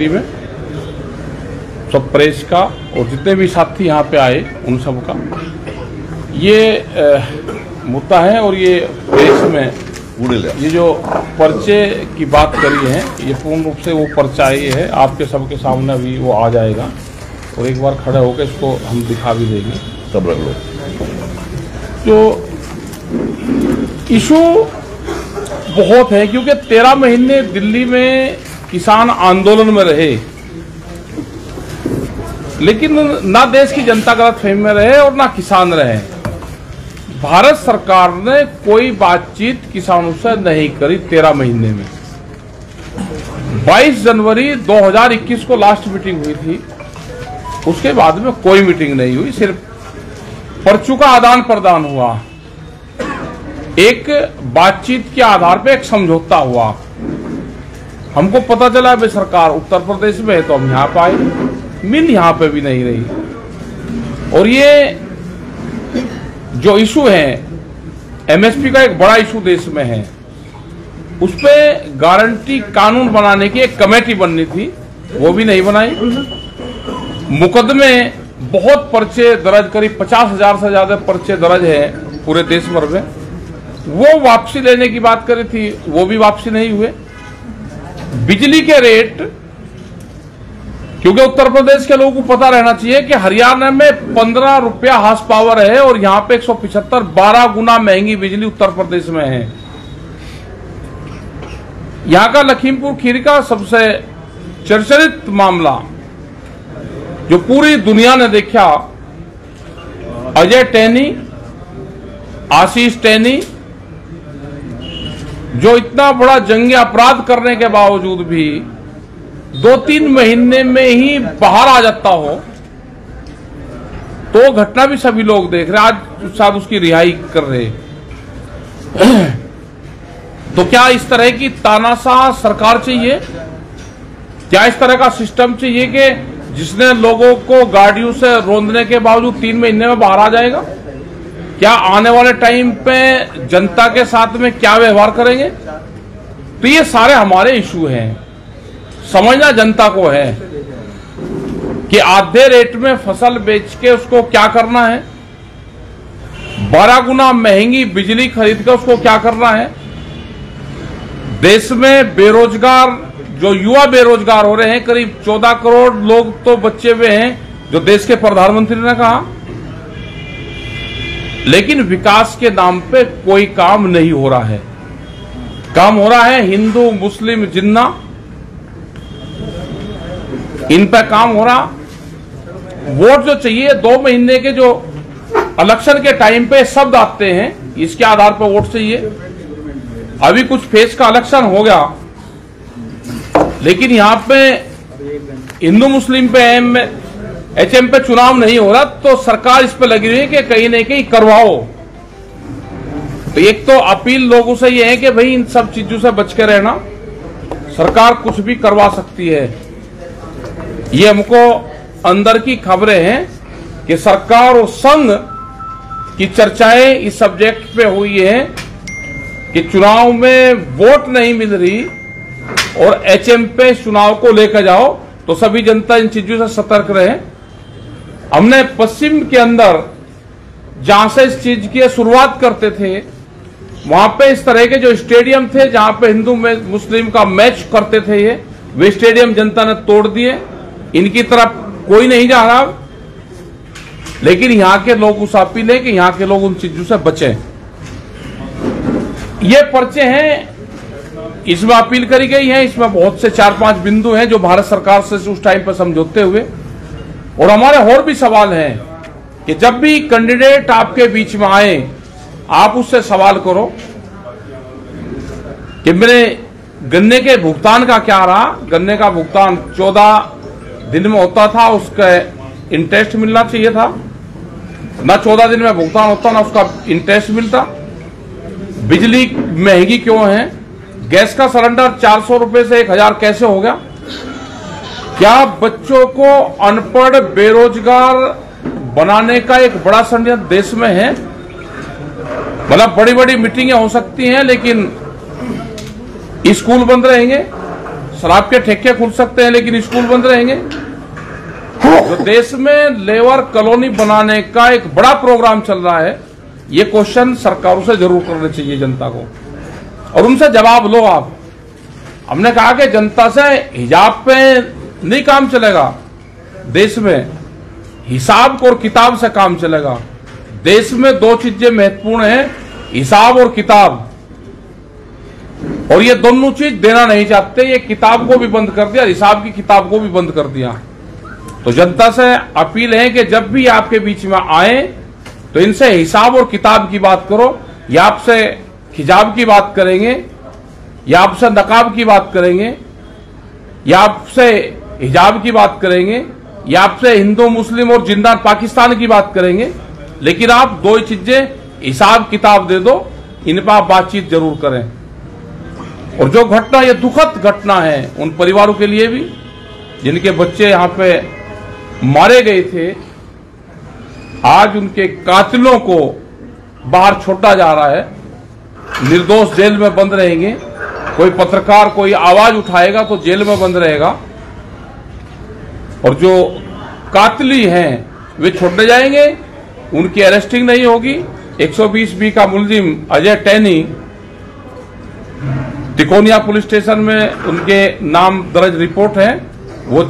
में सब प्रेस का और जितने भी साथी यहाँ पे आए उन सब का ये मुद्दा है। और ये प्रेस में ये जो पर्चे की बात करी है ये पूर्ण रूप से वो पर्चा ये है, आपके सबके सामने भी वो आ जाएगा और एक बार खड़े होकर इसको हम दिखा भी देंगे। तब रख लो। जो इशू बहुत है क्योंकि 13 महीने दिल्ली में किसान आंदोलन में रहे, लेकिन ना देश की जनता गलतफहमी में रहे और ना किसान रहे। भारत सरकार ने कोई बातचीत किसानों से नहीं करी 13 महीने में। 22 जनवरी 2021 को लास्ट मीटिंग हुई थी, उसके बाद में कोई मीटिंग नहीं हुई, सिर्फ पर्चों का आदान प्रदान हुआ। एक बातचीत के आधार पे एक समझौता हुआ। हमको पता चला भाई सरकार उत्तर प्रदेश में है तो हम यहाँ पे आए, मिल यहाँ पे भी नहीं रही। और ये जो इशू है एमएसपी का एक बड़ा इशू देश में है, उस पे गारंटी कानून बनाने की एक कमेटी बननी थी, वो भी नहीं बनाई। मुकदमे बहुत पर्चे दर्ज, करीब 50,000 से ज्यादा पर्चे दर्ज है पूरे देश भर में, वो वापसी लेने की बात करी थी, वो भी वापसी नहीं हुए। बिजली के रेट, क्योंकि उत्तर प्रदेश के लोगों को पता रहना चाहिए कि हरियाणा में 15 रुपया हार्स पावर है और यहां पे 175, 12 गुना महंगी बिजली उत्तर प्रदेश में है। यहां का लखीमपुर खीरी का सबसे चर्चित मामला जो पूरी दुनिया ने देखा, अजय टैनी, आशीष टैनी, जो इतना बड़ा जंगी अपराध करने के बावजूद भी 2-3 महीने में ही बाहर आ जाता हो, तो घटना भी सभी लोग देख रहे। आज शायद उसकी रिहाई कर रहे। तो क्या इस तरह की तानाशाह सरकार चाहिए? क्या इस तरह का सिस्टम चाहिए कि जिसने लोगों को गाड़ियों से रोंदने के बावजूद 3 महीने में बाहर आ जाएगा? क्या आने वाले टाइम पे जनता के साथ में क्या व्यवहार करेंगे? तो ये सारे हमारे इशू हैं। समझना जनता को है कि आधे रेट में फसल बेच के उसको क्या करना है, 12 गुना महंगी बिजली खरीद कर उसको क्या करना है। देश में बेरोजगार, जो युवा बेरोजगार हो रहे हैं, करीब 14 करोड़ लोग तो बच्चे हुए हैं, जो देश के प्रधानमंत्री ने कहा, लेकिन विकास के नाम पे कोई काम नहीं हो रहा है। काम हो रहा है हिंदू मुस्लिम जिन्ना, इन पे काम हो रहा। वोट जो चाहिए 2 महीने के, जो इलेक्शन के टाइम पे शब्द आते हैं, इसके आधार पर वोट चाहिए। अभी कुछ फेज का इलेक्शन हो गया, लेकिन यहां पे हिंदू मुस्लिम पे एचएम पे चुनाव नहीं हो रहा, तो सरकार इस पे लगी हुई है कि कहीं न कहीं करवाओ। तो एक तो अपील लोगों से ये है कि भाई इन सब चीजों से बच के रहना, सरकार कुछ भी करवा सकती है। ये हमको अंदर की खबरें हैं कि सरकार और संघ की चर्चाएं इस सब्जेक्ट पे हुई है कि चुनाव में वोट नहीं मिल रही और एचएम पे चुनाव को लेकर जाओ, तो सभी जनता इन चीजों से सतर्क रहे। हमने पश्चिम के अंदर जहां से इस चीज की शुरुआत करते थे, वहां पे इस तरह के जो स्टेडियम थे जहां पे हिंदू मुस्लिम का मैच करते थे, ये वे स्टेडियम जनता ने तोड़ दिए। इनकी तरफ कोई नहीं जा रहा, लेकिन यहां के लोग उस अपील है कि यहां के लोग उन चीजों से बचें। ये पर्चे हैं, इसमें अपील करी गई है, इसमें बहुत से 4-5 बिंदु हैं जो भारत सरकार से उस टाइम पर समझौते हुए। और हमारे और भी सवाल हैं कि जब भी कैंडिडेट आपके बीच में आए, आप उससे सवाल करो कि मेरे गन्ने के भुगतान का क्या रहा। गन्ने का भुगतान 14 दिन में होता था, उसका इंटरेस्ट मिलना चाहिए था, ना 14 दिन में भुगतान होता ना उसका इंटरेस्ट मिलता। बिजली महंगी क्यों है? गैस का सिलेंडर 400 रुपए से 1000 कैसे हो गया? क्या बच्चों को अनपढ़ बेरोजगार बनाने का एक बड़ा षड्यंत्र देश में है? मतलब बड़ी बड़ी मीटिंगें हो सकती हैं, लेकिन स्कूल बंद रहेंगे, शराब के ठेके खुल सकते हैं लेकिन स्कूल बंद रहेंगे। जो देश में लेबर कॉलोनी बनाने का एक बड़ा प्रोग्राम चल रहा है, ये क्वेश्चन सरकारों से जरूर करने चाहिए जनता को, और उनसे जवाब लो आप। हमने कहा कि जनता से हिजाब पे नहीं काम चलेगा, देश में हिसाब और किताब से काम चलेगा। देश में दो चीजें महत्वपूर्ण हैं, हिसाब और किताब, और ये दोनों चीज देना नहीं चाहते। ये किताब को भी बंद कर दिया, हिसाब की किताब को भी बंद कर दिया। तो जनता से अपील है कि जब भी आपके बीच में आए तो इनसे हिसाब और किताब की बात करो। या आपसे हिजाब की बात करेंगे, या आपसे नकाब की बात करेंगे, या आपसे हिजाब की बात करेंगे, या आपसे हिंदू मुस्लिम और जिंदा पाकिस्तान की बात करेंगे, लेकिन आप दो ही चीजें हिसाब किताब दे दो, इन पर आप बातचीत जरूर करें। और जो घटना, ये दुखद घटना है उन परिवारों के लिए भी जिनके बच्चे यहां पे मारे गए थे। आज उनके कातिलों को बाहर छोड़ा जा रहा है, निर्दोष जेल में बंद रहेंगे। कोई पत्रकार कोई आवाज उठाएगा तो जेल में बंद रहेगा, और जो कातिली हैं वे छोड़े जाएंगे, उनकी अरेस्टिंग नहीं होगी। 120B का मुलजिम अजय टैनी तिकोनिया पुलिस स्टेशन में उनके नाम दर्ज रिपोर्ट है, वो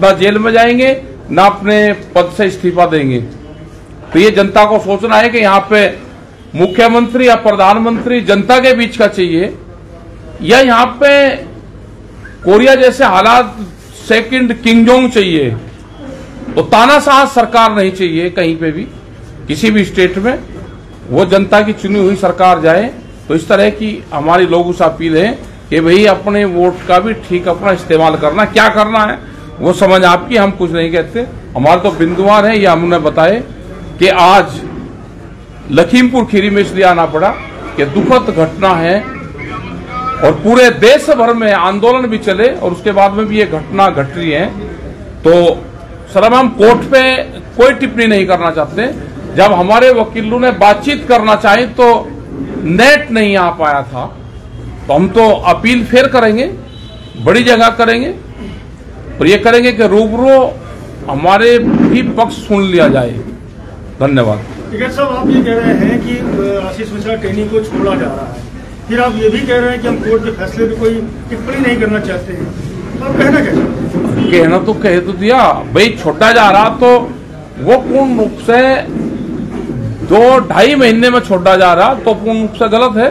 ना जेल में जाएंगे ना अपने पद से इस्तीफा देंगे। तो ये जनता को सोचना है कि यहाँ पे मुख्यमंत्री या प्रधानमंत्री जनता के बीच का चाहिए, या यहाँ पे कोरिया जैसे हालात सेकंड किंगजोंग चाहिए। तो तानाशाह सरकार नहीं चाहिए कहीं पे भी, किसी भी स्टेट में। वो जनता की चुनी हुई सरकार जाए। तो इस तरह की हमारी लोगों से अपील है कि भाई अपने वोट का भी ठीक अपना इस्तेमाल करना, क्या करना है वो समझ आपकी, हम कुछ नहीं कहते। हमारे तो बिंदुवार है, ये हमने बताए कि आज लखीमपुर खीरी में इसलिए आना पड़ा कि दुखद घटना है, और पूरे देश भर में आंदोलन भी चले और उसके बाद में भी ये घटना घट रही है। तो सर, हम कोर्ट पे कोई टिप्पणी नहीं करना चाहते। जब हमारे वकीलों ने बातचीत करना चाही तो नेट नहीं आ पाया था, तो हम तो अपील फिर करेंगे, बड़ी जगह करेंगे, और ये करेंगे कि रूबरू हमारे भी पक्ष सुन लिया जाए। धन्यवाद। साहब, आप ये कह रहे हैं कि आशीष मिश्रा टैनी को छोड़ा जा रहा है, फिर आप ये भी कह रहे हैं कि हम कोर्ट के फैसले पर कोई टिप्पणी नहीं करना चाहते हैं, तो आप कहना कैसे? कहना तो कह तो दिया भाई, छोड़ा जा रहा तो वो पूर्ण रूप से 2-2.5 महीने में छोड़ा जा रहा तो पूर्ण रूप से गलत है।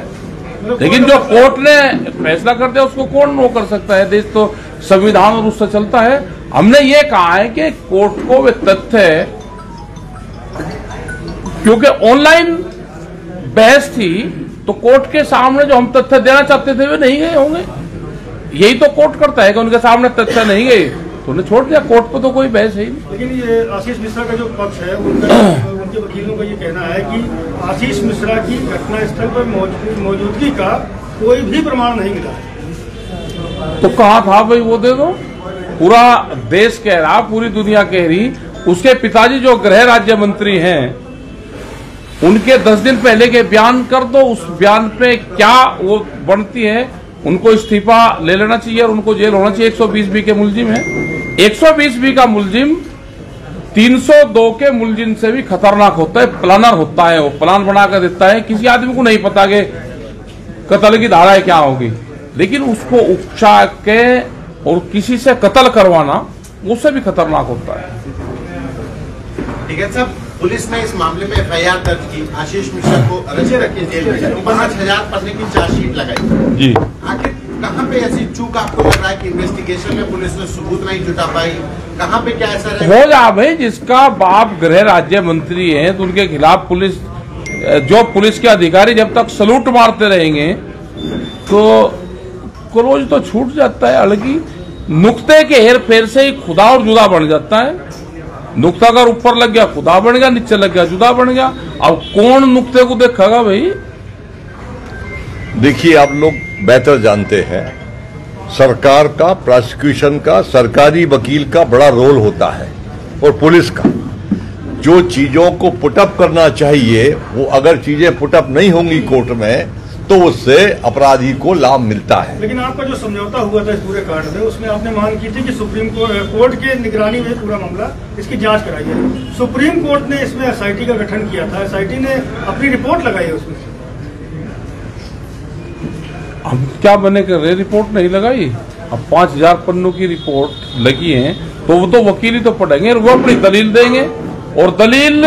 लेकिन जो कोर्ट ने फैसला कर दिया उसको कौन रो कर सकता है? देश तो संविधान और उससे चलता है। हमने ये कहा है कि कोर्ट को वे तथ्य, क्योंकि ऑनलाइन बहस थी तो कोर्ट के सामने जो हम तथ्य देना चाहते थे वे नहीं गए होंगे। यही तो कोर्ट करता है कि उनके सामने तथ्य नहीं गए तो उन्हें छोड़ दिया। कोर्ट पर तो कोई बहस है ही नहीं। लेकिन ये आशीष मिश्रा का जो पक्ष है, उनके वकीलों का ये कहना है कि आशीष मिश्रा की घटनास्थल पर मौजूदगी का कोई भी प्रमाण नहीं मिला है। तो कहा था भाई वो दे दो। पूरा देश कह रहा, पूरी दुनिया कह रही। उसके पिताजी जो गृह राज्य मंत्री हैं, उनके 10 दिन पहले के बयान कर दो। उस बयान पे क्या वो बनती है, उनको इस्तीफा ले लेना चाहिए और उनको जेल होना चाहिए। 120B के मुलजिम है। 120B का मुलजिम 302 के मुलजिम से भी खतरनाक होता है, प्लानर होता है। वो प्लान बना कर देता है, किसी आदमी को नहीं पता कि कत्ल की धाराएं क्या होगी, लेकिन उसको उकसा के और किसी से कत्ल करवाना उससे भी खतरनाक होता है। ठीक है साहब, पुलिस ने इस मामले में FIR दर्ज की, आशीष मिश्रा को अरेस्ट करके जेल में 5000 पन्ने की चार्जशीट लगाई जी। आखिर कहाँ पे ऐसी चूक आपको लग रहा है कि इन्वेस्टिगेशन में पुलिस ने सबूत नहीं जुटा पाई? कहाँ पे क्या ऐसा हो जा भाई, जिसका बाप गृह राज्य मंत्री है तो उनके खिलाफ पुलिस, जो पुलिस के अधिकारी जब तक सलूट मारते रहेंगे तो क्रोज तो छूट जाता है। अलगी नुक्ते के हेर फेर से ही खुदा और जुदा बन जाता है। नुक्ता अगर ऊपर लग गया खुदा बन गया, नीचे लग गया जुदा बन गया। अब कौन नुक्ते को देखेगा भाई? देखिए, आप लोग बेहतर जानते हैं, सरकार का, प्रोसिक्यूशन का, सरकारी वकील का बड़ा रोल होता है, और पुलिस का। जो चीजों को पुटअप करना चाहिए वो अगर चीजें पुटअप नहीं होंगी कोर्ट में तो उससे अपराधी को लाभ मिलता है। लेकिन आपका जो समझौता हुआ था इस पूरे कांड में, उसमें आपने मांग की थी कि सुप्रीम कोर्ट के निगरानी में पूरा मामला इसकी जांच कराई है। सुप्रीम कोर्ट ने इसमें एसआईटी का गठन किया था, एसआईटी ने अपनी रिपोर्ट लगाई है उसमें। हम क्या बने कर रहे, रिपोर्ट नहीं लगाई। अब 5000 पन्नों की रिपोर्ट लगी है तो वो तो वकील ही तो पढ़ेंगे, वो अपनी दलील देंगे, और दलील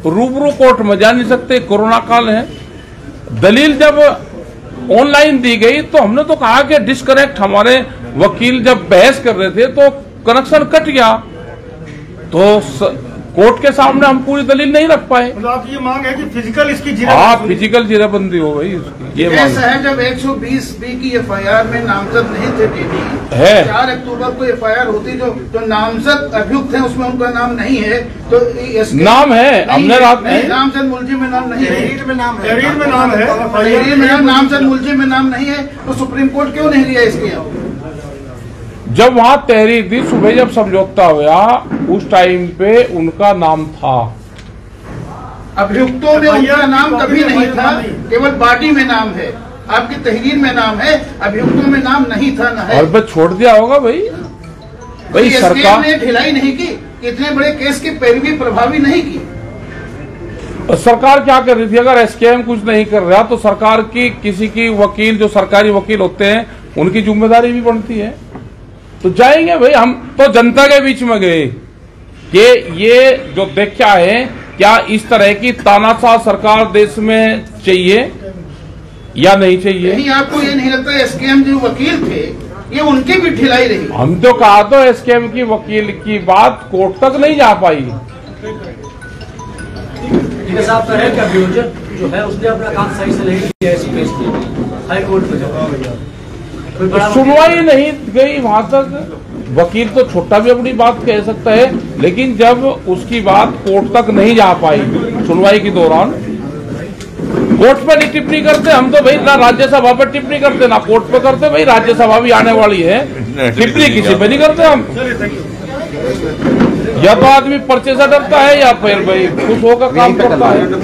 रूबरू कोर्ट में जा नहीं सकते, कोरोना काल है। दलील जब ऑनलाइन दी गई तो हमने तो कहा कि डिस्कनेक्ट, हमारे वकील जब बहस कर रहे थे तो कनेक्शन कट गया, तो कोर्ट के सामने हम पूरी दलील नहीं रख पाए। मतलब आप ये मांग है कि फिजिकल इसकी फिजिकल जीराबंदी हो गई उसकी, ये मांग है। जब 120B की एफआईआर में नामजद नहीं थे टीडी है, 4 अक्टूबर को एफआईआर होती, जो नामजद अभियुक्त हैं उसमें उनका नाम नहीं है, तो नाम है, हमने रात में नामजद मुलजिम में नाम नहीं है, तहरीर में नाम है, तहरीर में नामजद मुलजिम में नाम नहीं है, तो सुप्रीम कोर्ट क्यों नहीं लिया इसके? जब वहां तहरीर दी, सुबह जब समझौता हुआ उस टाइम पे उनका नाम था। अभियुक्तों में उनका नाम कभी नहीं था, केवल बॉडी में नाम है, आपकी तहरीर में नाम है, अभियुक्तों में नाम नहीं था ना है। और बस छोड़ दिया होगा भाई सरकार ने ढिलाई नहीं की, इतने बड़े केस की पैरवी प्रभावी नहीं की। सरकार क्या कर रही थी? अगर एसकेएम कुछ नहीं कर रहा तो सरकार की किसी की वकील, जो सरकारी वकील होते हैं, उनकी जिम्मेदारी भी बनती है। तो जाएंगे भाई, हम तो जनता के बीच में गए कि ये जो देखा है, क्या इस तरह की तानाशाह सरकार देश में चाहिए या नहीं चाहिए? नहीं, आपको ये नहीं लगता एसकेएम जो वकील थे ये उनकी भी ढिलाई रही? हम तो कहा तो एसकेएम की वकील की बात कोर्ट तक नहीं जा पाई। साहब कह रहे हैं कि अभियोजक जो है उसने अपना काम सही से नहीं किया, इस केस की हाई कोर्ट में सुनवाई नहीं गई वहां तक। वकील तो छोटा भी अपनी बात कह सकता है, लेकिन जब उसकी बात कोर्ट तक नहीं जा पाई सुनवाई के दौरान, कोर्ट पे नहीं टिप्पणी करते हम तो भाई, ना राज्यसभा पर टिप्पणी करते ना कोर्ट पे करते। भाई राज्यसभा भी आने वाली है, टिप्पणी किसी पे नहीं करते हम। या तो आदमी पर्चे से डरता है या फिर भाई खुश होकर काम करता है।